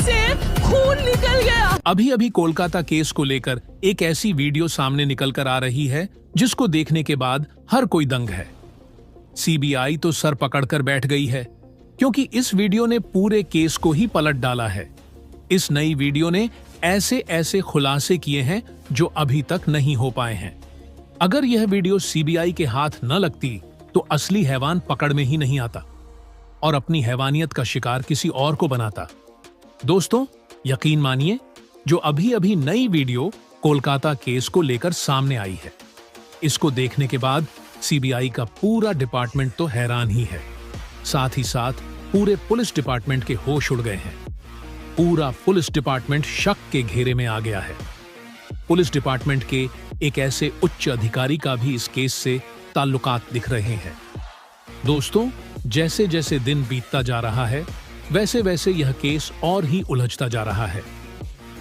से खून निकल गया। अभी अभी कोलकाता केस को लेकर एक ऐसी वीडियो सामने निकल कर आ रही है जिसको देखने के बाद हर कोई दंग है। सीबीआई तो सर पकड़कर बैठ गई है क्योंकि इस वीडियो ने पूरे केस को ही पलट डाला है। इस नई वीडियो ने ऐसे ऐसे खुलासे किए हैं जो अभी तक नहीं हो पाए हैं। अगर यह वीडियो सीबीआई के हाथ न लगती तो असली हैवान पकड़ में ही नहीं आता और अपनी हैवानियत का शिकार किसी और को बनाता। दोस्तों, यकीन मानिए, जो अभी अभी नई वीडियो कोलकाता केस को लेकर सामने आई है, इसको देखने के बाद सीबीआई का पूरा डिपार्टमेंट तो हैरान ही है। साथ ही साथ पूरे पुलिस डिपार्टमेंट के होश उड़ गए हैं। पूरा पुलिस डिपार्टमेंट शक के घेरे में आ गया है। पुलिस डिपार्टमेंट के एक ऐसे उच्च अधिकारी का भी इस केस से ताल्लुकात दिख रहे हैं। दोस्तों, जैसे जैसे दिन बीतता जा रहा है वैसे वैसे यह केस और ही उलझता जा रहा है।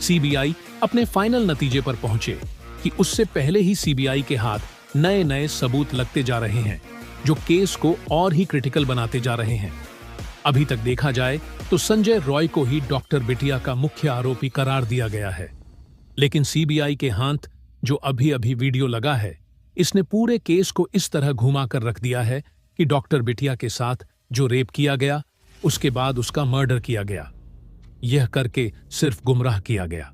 सीबीआई अपने फाइनल नतीजे पर पहुंचे कि उससे पहले ही सीबीआई के हाथ नए नए सबूत लगते जा रहे हैं जो केस को और ही क्रिटिकल बनाते जा रहे हैं। अभी तक देखा जाए तो संजय रॉय को ही डॉक्टर बिटिया का मुख्य आरोपी करार दिया गया है, लेकिन सीबीआई के हाथ जो अभी अभी वीडियो लगा है, इसने पूरे केस को इस तरह घुमा कर रख दिया है कि डॉक्टर बिटिया के साथ जो रेप किया गया, उसके बाद उसका मर्डर किया गया, यह करके सिर्फ गुमराह किया गया।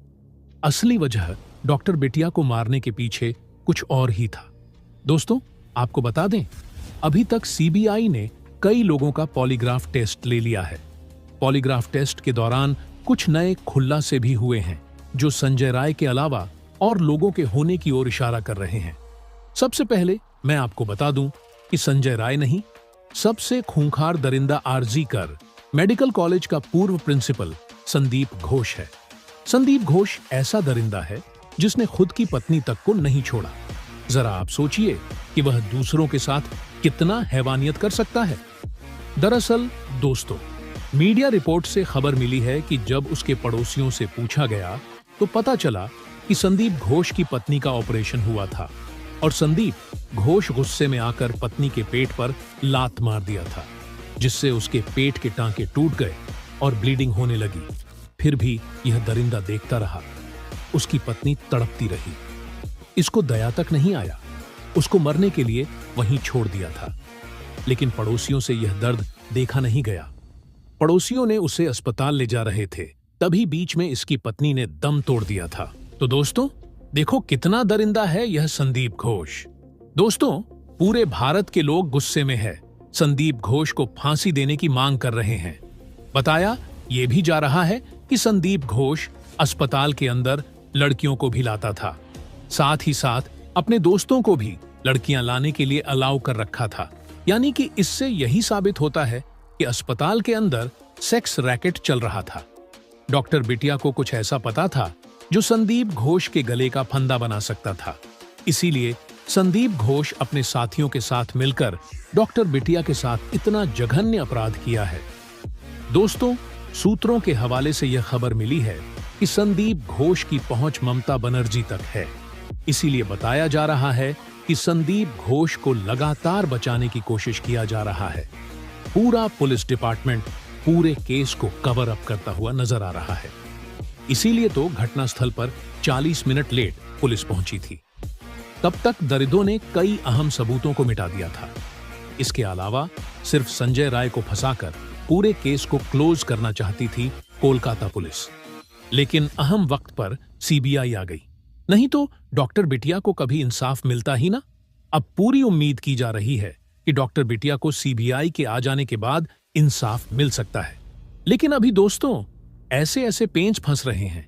असली वजह डॉक्टर बिटिया को मारने के पीछे कुछ और ही था। दोस्तों, आपको बता दें, अभी तक सीबीआई ने कई लोगों का पॉलीग्राफ टेस्ट ले लिया है। पॉलीग्राफ टेस्ट के दौरान कुछ नए खुलासे भी हुए हैं जो संजय राय के अलावा और लोगों के होने की ओर इशारा कर रहे हैं। सबसे पहले मैं आपको बता दूं कि संजय राय नहीं, सबसे खूंखार दरिंदा आरजी कर मेडिकल कॉलेज का पूर्व प्रिंसिपल संदीप घोष है। संदीप घोष ऐसा दरिंदा है जिसने खुद की पत्नी तक को नहीं छोड़ा। जरा आप सोचिए कि वह दूसरों के साथ कितना हैवानियत कर सकता है। दरअसल दोस्तों, मीडिया रिपोर्ट से खबर मिली है कि जब उसके पड़ोसियों से पूछा गया तो पता चला कि संदीप घोष की पत्नी का ऑपरेशन हुआ था और संदीप घोष गुस्से में आकर पत्नी के पेट पर लात मार दिया था, जिससे उसके पेट के टांके टूट गए और ब्लीडिंग होने लगी। फिर भी यह दरिंदा देखता रहा। उसकी पत्नी तड़पती रही। इसको दया तक नहीं आया। उसको मरने के लिए वहीं छोड़ दिया था। लेकिन पड़ोसियों से यह दर्द देखा नहीं गया। पड़ोसियों ने उसे अस्पताल ले जा रहे थे, तभी बीच में इसकी पत्नी ने दम तोड़ दिया था। तो दोस्तों, देखो कितना दरिंदा है यह संदीप घोष। दोस्तों, पूरे भारत के लोग गुस्से में है। संदीप घोष को फांसी देने की मांग कर रहे हैं। बताया यह भी जा रहा है कि संदीप घोष अस्पताल के अंदर लड़कियों को भी लाता था, साथ ही साथ अपने दोस्तों को भी लड़कियां लाने के लिए अलाउ कर रखा था। यानी कि इससे यही साबित होता है कि अस्पताल के अंदर सेक्स रैकेट चल रहा था। डॉक्टर बिटिया को कुछ ऐसा पता था जो संदीप घोष के गले का फंदा बना सकता था। इसीलिए संदीप घोष अपने साथियों के साथ मिलकर डॉक्टर बिटिया के साथ इतना जघन्य अपराध किया है। दोस्तों, सूत्रों के हवाले से यह खबर मिली है कि संदीप घोष की पहुंच ममता बनर्जी तक है। इसीलिए बताया जा रहा है कि संदीप घोष को लगातार बचाने की कोशिश किया जा रहा है। पूरा पुलिस डिपार्टमेंट पूरे केस को कवर अप करता हुआ नजर आ रहा है। इसीलिए तो घटनास्थल पर 40 मिनट लेट पुलिस पहुंची थी। तब तक दरिंदों ने कई अहम सबूतों को मिटा दिया था। इसके अलावा सिर्फ संजय राय को फंसाकर पूरे केस को क्लोज करना चाहती थी कोलकाता पुलिस। लेकिन अहम वक्त पर सीबीआई आ गई, नहीं तो डॉक्टर बिटिया को कभी इंसाफ मिलता ही ना। अब पूरी उम्मीद की जा रही है कि डॉक्टर बिटिया को सीबीआई के आ जाने के बाद इंसाफ मिल सकता है। लेकिन अभी दोस्तों, ऐसे ऐसे पेंच फंस रहे हैं,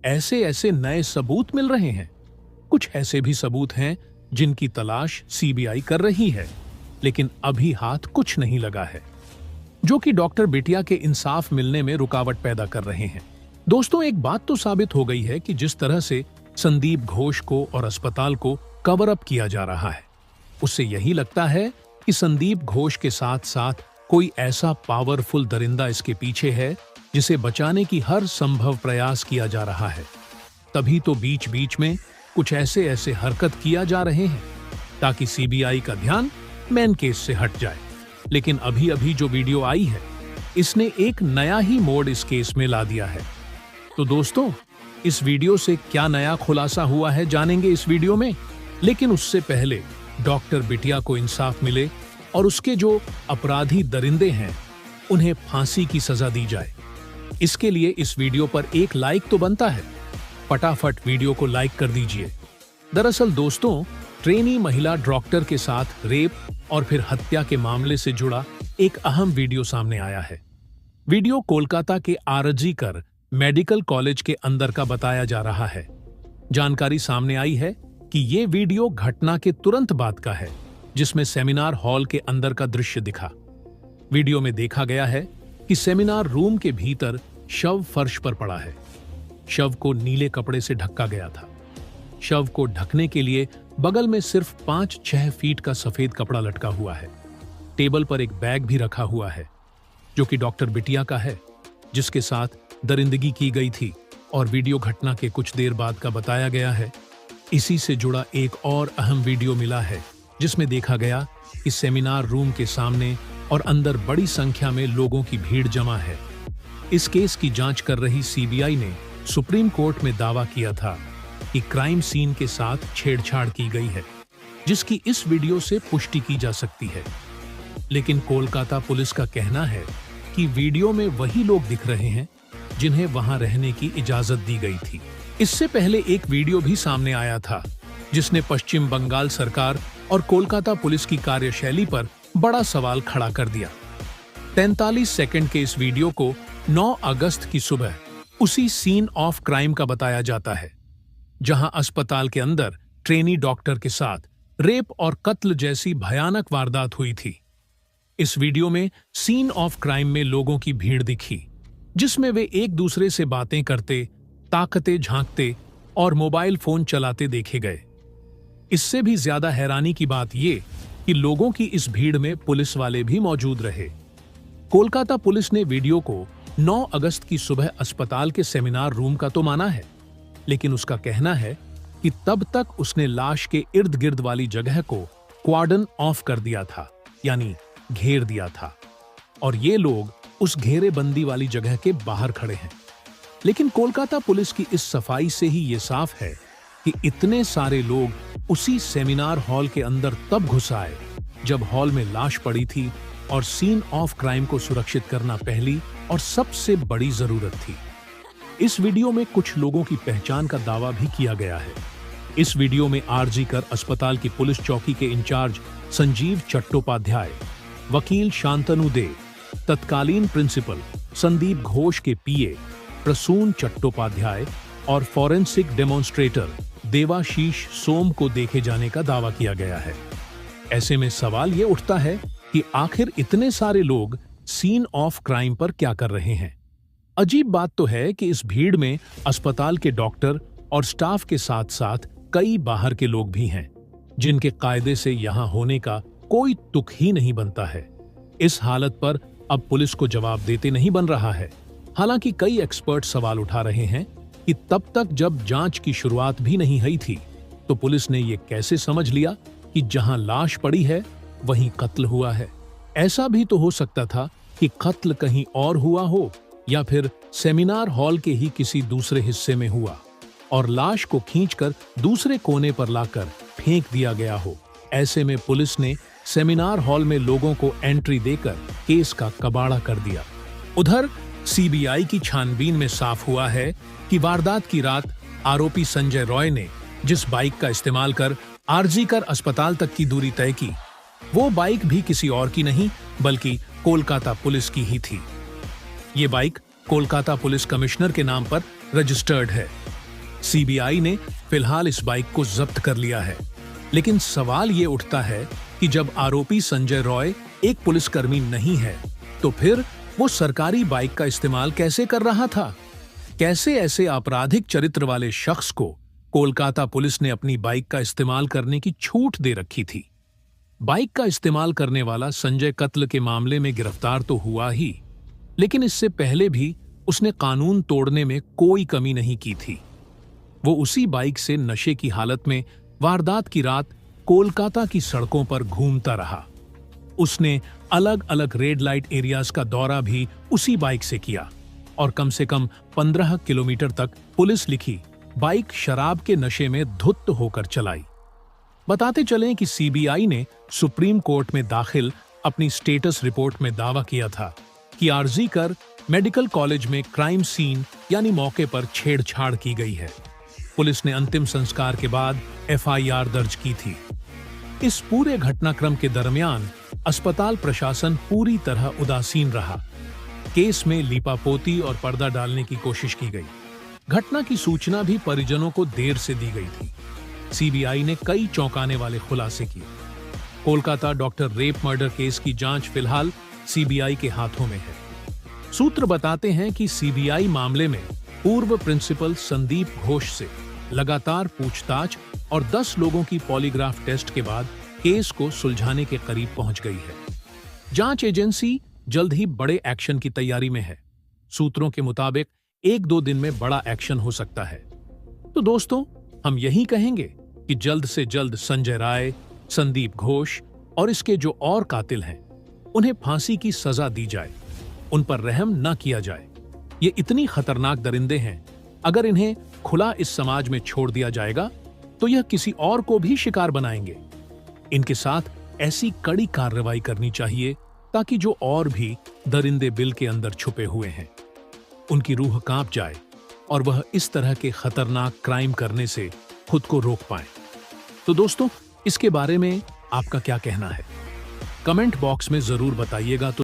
ऐसे ऐसे नए सबूत मिल रहे हैं। कुछ ऐसे भी सबूत हैं जिनकी तलाश सीबीआई कर रही है, लेकिन अभी हाथ कुछ नहीं लगा है, जो कि डॉक्टर बिटिया के इंसाफ मिलने में रुकावट पैदा कर रहे हैं। दोस्तों, एक बात तो साबित हो गई है कि जिस तरह से संदीप घोष को और अस्पताल को कवर अप किया जा रहा है, उससे यही लगता है कि संदीप घोष के साथ साथ कोई ऐसा पावरफुल दरिंदा इसके पीछे है जिसे बचाने की हर संभव प्रयास किया जा रहा है। तभी तो बीच बीच में कुछ ऐसे ऐसे हरकत किया जा रहे हैं ताकि सीबीआई का ध्यान मेन केस से हट जाए। लेकिन अभी अभी जो वीडियो आई है, इसने एक नया ही मोड़ इस केस में ला दिया है। तो दोस्तों, इस वीडियो से क्या नया खुलासा हुआ है जानेंगे इस वीडियो में। लेकिन उससे पहले डॉक्टर बिटिया को इंसाफ मिले और उसके जो अपराधी दरिंदे हैं उन्हें फांसी की सजा दी जाए। इसके लिए इस वीडियो पर एक लाइक तो बनता है। फटाफट वीडियो को लाइक कर दीजिए। दरअसल दोस्तों, ट्रेनी महिला डॉक्टर के साथ रेप और फिर हत्या के मामले से जुड़ा एक अहम वीडियो सामने आया है। वीडियो कोलकाता के आरजीकर मेडिकल कॉलेज के अंदर का बताया जा रहा है। जानकारी सामने आई है कि ये वीडियो घटना के तुरंत बाद का है, जिसमें सेमिनार हॉल के अंदर का दृश्य दिखा। वीडियो में देखा गया है कि सेमिनार रूम के भीतर शव फर्श पर पड़ा है। शव को नीले कपड़े से ढका गया था। शव को ढकने के लिए बगल में सिर्फ 5-6 फीट का सफेद कपड़ा लटका हुआ है। टेबल पर एक बैग भी रखा हुआ है जो कि डॉक्टर बिटिया का है, जिसके साथ दरिंदगी की गई थी। और वीडियो घटना के कुछ देर बाद का बताया गया है। इसी से जुड़ा एक और अहम वीडियो मिला है, जिसमें देखा गया कि सेमिनार रूम के सामने और अंदर बड़ी संख्या में लोगों की भीड़ जमा है। इस केस की जांच कर रही सीबीआई ने सुप्रीम कोर्ट में दावा किया था कि क्राइम सीन के साथ छेड़छाड़ की गई है, जिसकी इस वीडियो से पुष्टि की जा सकती है। लेकिन कोलकाता पुलिस का कहना है कि वीडियो में वही लोग दिख रहे हैं जिन्हें वहां रहने की इजाजत दी गई थी। इससे पहले एक वीडियो भी सामने आया था, जिसने पश्चिम बंगाल सरकार और कोलकाता पुलिस की कार्यशैली पर बड़ा सवाल खड़ा कर दिया। 43 सेकंड के इस वीडियो को 9 अगस्त की सुबह उसी सीन ऑफ क्राइम का बताया जाता है, जहां अस्पताल के अंदर ट्रेनी डॉक्टर के साथ रेप और कत्ल जैसी भयानक वारदात हुई थी। इस वीडियो में सीन ऑफ क्राइम में लोगों की भीड़ दिखी, जिसमें वे एक दूसरे से बातें करते, ताकते झांकते और मोबाइल फोन चलाते देखे गए। इससे भी ज्यादा हैरानी की बात यह कि लोगों की इस भीड़ में पुलिस वाले भी मौजूद रहे। कोलकाता पुलिस ने वीडियो को 9 अगस्त की सुबह अस्पताल के सेमिनार रूम का तो माना है, लेकिन उसका कहना है कि तब तक उसने लाश के इर्द गिर्द वाली जगह को क्वार्डन ऑफ कर दिया था, यानी घेर दिया था, और ये लोग उस घेरेबंदी वाली जगह के बाहर खड़े हैं। लेकिन कोलकाता पुलिस की इस सफाई से ही ये साफ है कि इतने सारे लोग उसी सेमिनार हॉल के अंदर तब घुस आए जब हॉल में लाश पड़ी थी, और सीन ऑफ क्राइम को सुरक्षित करना पहली और सबसे बड़ी जरूरत थी। इस वीडियो में कुछ लोगों की पहचान का दावा भी किया गया है। इस वीडियो में आरजीकर अस्पताल की पुलिस चौकी के इंचार्ज संजीव चट्टोपाध्याय, वकील शांतनु दे, तत्कालीन प्रिंसिपल संदीप घोष के पीए प्रसून चट्टोपाध्याय और फॉरेंसिक डेमोन्स्ट्रेटर देवाशीष सोम को देखे जाने का दावा किया गया है। ऐसे में सवाल ये उठता है कि आखिर इतने सारे लोग सीन ऑफ क्राइम पर क्या कर रहे हैं। अजीब बात तो है कि इस भीड़ में अस्पताल के डॉक्टर और स्टाफ के साथ साथ कई बाहर के लोग भी हैं, जिनके कायदे से यहां होने का कोई तुक ही नहीं बनता है। इस हालत पर अब पुलिस को जवाब देते नहीं बन रहा है। हालांकि कई एक्सपर्ट सवाल उठा रहे हैं कि तब तक जब जांच की शुरुआत भी नहीं हुई थी, तो पुलिस ने यह कैसे समझ लिया कि जहां लाश पड़ी है वहीं कत्ल हुआ है। ऐसा भी तो हो सकता था कि कत्ल कहीं और हुआ हो, या फिर सेमिनार हॉल के ही किसी दूसरे हिस्से में हुआ और लाश को खींचकर दूसरे कोने पर लाकर फेंक दिया गया हो। ऐसे में पुलिस ने सेमिनार हॉल में लोगों को एंट्री देकर केस का कबाड़ा कर दिया। उधर सीबीआई की छानबीन में साफ हुआ है कि वारदात की रात आरोपी संजय रॉय ने जिस बाइक का इस्तेमाल कर आरजीकर अस्पताल तक की दूरी तय की, वो बाइक भी किसी और की नहीं बल्कि कोलकाता पुलिस की ही थी। ये बाइक कोलकाता पुलिस कमिश्नर के नाम पर रजिस्टर्ड है। सीबीआई ने फिलहाल इस बाइक को जब्त कर लिया है। लेकिन सवाल ये उठता है कि जब आरोपी संजय रॉय एक पुलिसकर्मी नहीं है, तो फिर वो सरकारी बाइक का इस्तेमाल कैसे कर रहा था? कैसे ऐसे आपराधिक चरित्र वाले शख्स को कोलकाता पुलिस ने अपनी बाइक का इस्तेमाल करने की छूट दे रखी थी? बाइक का इस्तेमाल करने वाला संजय कत्ल के मामले में गिरफ्तार तो हुआ ही, लेकिन इससे पहले भी उसने कानून तोड़ने में कोई कमी नहीं की थी। वो उसी बाइक से नशे की हालत में वारदात की रात कोलकाता की सड़कों पर घूमता रहा। उसने अलग अलग रेड लाइट एरियाज का दौरा भी उसी बाइक से किया और कम से कम 15 किलोमीटर तक पुलिस लिखी बाइक शराब के नशे में धुत होकर चलाई। बताते चलें कि सीबीआई ने सुप्रीम कोर्ट में दाखिल अपनी स्टेटस रिपोर्ट में दावा किया था कि आरजी कर मेडिकल कॉलेज में क्राइम सीन यानी मौके पर छेड़छाड़ की गई है। पुलिस ने अंतिम संस्कार के बाद एफआईआर दर्ज की थी। इस पूरे घटनाक्रम के दरमियान अस्पताल प्रशासन पूरी तरह उदासीन रहा। केस में लीपापोती और पर्दा डालने की कोशिश की गई। घटना की सूचना भी परिजनों को देर से दी गई थी। सीबीआई ने कई चौंकाने वाले खुलासे किए। Kolkata doctor rape murder case की जांच फिलहाल सीबीआई के हाथों में है। सूत्र बताते हैं कि सीबीआई मामले में पूर्व प्रिंसिपल संदीप घोष से लगातार पूछताछ और 10 लोगों की पॉलीग्राफ टेस्ट के बाद केस को सुलझाने के करीब पहुंच गई है। जांच एजेंसी जल्द ही बड़े एक्शन की तैयारी में है। सूत्रों के मुताबिक 1-2 दिन में बड़ा एक्शन हो सकता है। तो दोस्तों, हम यही कहेंगे कि जल्द से जल्द संजय राय, संदीप घोष और इसके जो और कातिल हैं, उन्हें फांसी की सजा दी जाए। उन पर रहम न किया जाए। ये इतनी खतरनाक दरिंदे हैं, अगर इन्हें खुला इस समाज में छोड़ दिया जाएगा तो यह किसी और को भी शिकार बनाएंगे। इनके साथ ऐसी कड़ी कार्रवाई करनी चाहिए ताकि जो और भी दरिंदे बिल के अंदर छुपे हुए हैं, उनकी रूह कांप जाए और वह इस तरह के खतरनाक क्राइम करने से खुद को रोक पाए। तो दोस्तों, इसके बारे में आपका क्या कहना है? कमेंट बॉक्स में जरूर बताइएगा। तो